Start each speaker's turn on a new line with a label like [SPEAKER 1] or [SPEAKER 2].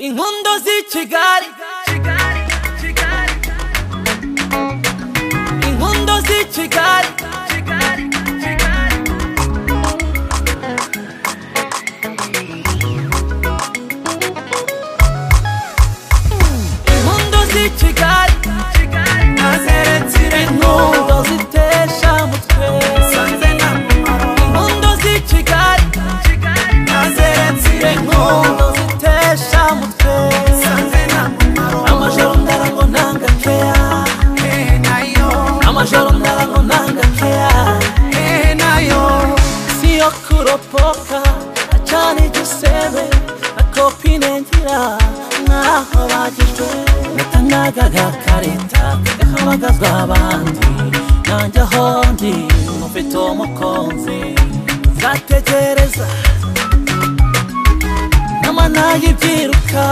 [SPEAKER 1] Inkondo z'i Kigali, inkondo z'i Kigali, inkondo z'i Kigali, nazeretsire inkondo zitesha mutwe, inkondo z'i Kigali, nazeretsire inkondo zitesha mutwe, amajoro ndarango nanga kea, amajoro ndarango nanga kea, siyo kuropoka achani gisebe akopine ngira naho bagijwe natangaga gakarita gahabagazwa abandi nanjye aho ndi mufite umukunzi zategereza nama nayibyiruka